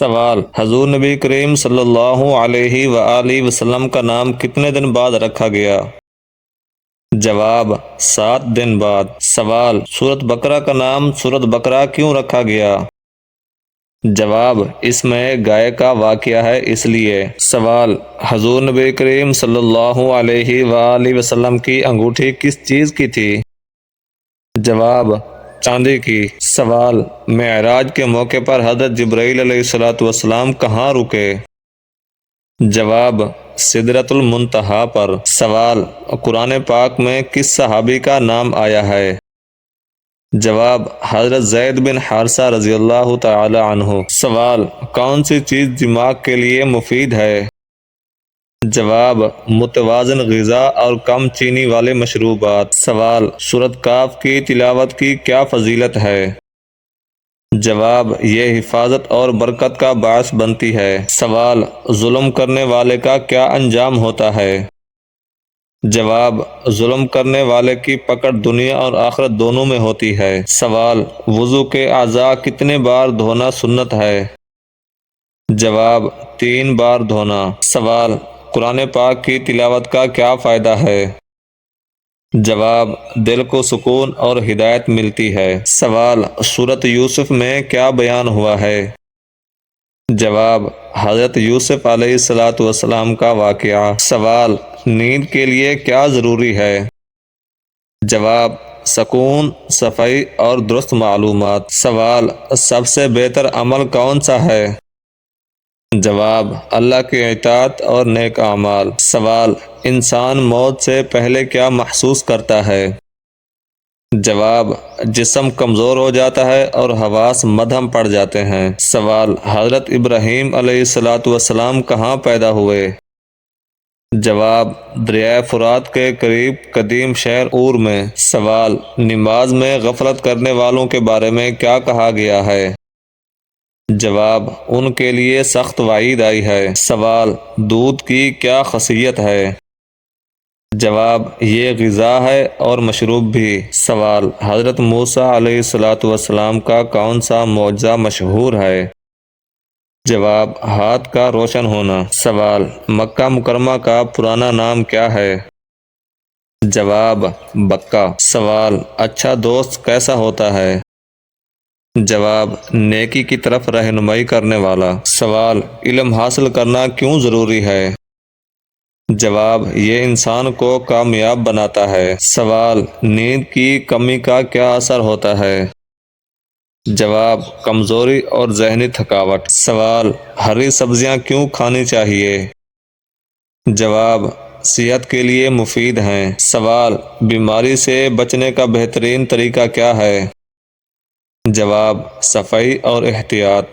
سوال: حضور نبی کریم صلی اللہ علیہ وآلہ وسلم کا نام کتنے دن بعد رکھا گیا؟ جواب: 7 دن بعد۔ سوال: سورۃ بقرہ کا نام سورۃ بقرہ کیوں رکھا گیا؟ جواب: اس میں گائے کا واقعہ ہے اس لیے۔ سوال: حضور نبی کریم صلی اللہ علیہ وآلہ وسلم کی انگوٹھی کس چیز کی تھی؟ جواب: چاندی کی۔ سوال: معراج کے موقع پر حضرت جبرائیل علیہ السلام کہاں رکے؟ جواب: سدرۃ المنتہا پر۔ سوال: قرآن پاک میں کس صحابی کا نام آیا ہے؟ جواب: حضرت زید بن حارثہ رضی اللہ تعالی عنہ۔ سوال: کون سی چیز دماغ کے لیے مفید ہے؟ جواب: متوازن غذا اور کم چینی والے مشروبات۔ سوال: سورۃ کاف کی تلاوت کی کیا فضیلت ہے؟ جواب: یہ حفاظت اور برکت کا باعث بنتی ہے۔ سوال: ظلم کرنے والے کا کیا انجام ہوتا ہے؟ جواب: ظلم کرنے والے کی پکڑ دنیا اور آخرت دونوں میں ہوتی ہے۔ سوال: وضو کے اعضاء کتنے بار دھونا سنت ہے؟ جواب: 3 بار دھونا۔ سوال: قرآن پاک کی تلاوت کا کیا فائدہ ہے؟ جواب: دل کو سکون اور ہدایت ملتی ہے۔ سوال: سورۃ یوسف میں کیا بیان ہوا ہے؟ جواب: حضرت یوسف علیہ السلام کا واقعہ۔ سوال: نیند کے لیے کیا ضروری ہے؟ جواب: سکون، صفائی اور درست معلومات۔ سوال: سب سے بہتر عمل کون سا ہے؟ جواب: اللہ کی اطاعت اور نیک اعمال۔ سوال: انسان موت سے پہلے کیا محسوس کرتا ہے؟ جواب: جسم کمزور ہو جاتا ہے اور حواس مدھم پڑ جاتے ہیں۔ سوال: حضرت ابراہیم علیہ السلام کہاں پیدا ہوئے؟ جواب: دریائے فرات کے قریب قدیم شہر اور میں۔ سوال: نماز میں غفلت کرنے والوں کے بارے میں کیا کہا گیا ہے؟ جواب: ان کے لیے سخت وعید آئی ہے۔ سوال: دودھ کی کیا خاصیت ہے؟ جواب: یہ غذا ہے اور مشروب بھی۔ سوال: حضرت موسیٰ علیہ السلام کا کون سا معجزہ مشہور ہے؟ جواب: ہاتھ کا روشن ہونا۔ سوال: مکہ مکرمہ کا پرانا نام کیا ہے؟ جواب: بکہ۔ سوال: اچھا دوست کیسا ہوتا ہے؟ جواب: نیکی کی طرف رہنمائی کرنے والا۔ سوال: علم حاصل کرنا کیوں ضروری ہے؟ جواب: یہ انسان کو کامیاب بناتا ہے۔ سوال: نیند کی کمی کا کیا اثر ہوتا ہے؟ جواب: کمزوری اور ذہنی تھکاوٹ۔ سوال: ہری سبزیاں کیوں کھانی چاہیے؟ جواب: صحت کے لیے مفید ہیں۔ سوال: بیماری سے بچنے کا بہترین طریقہ کیا ہے؟ جواب: صفائی اور احتیاط۔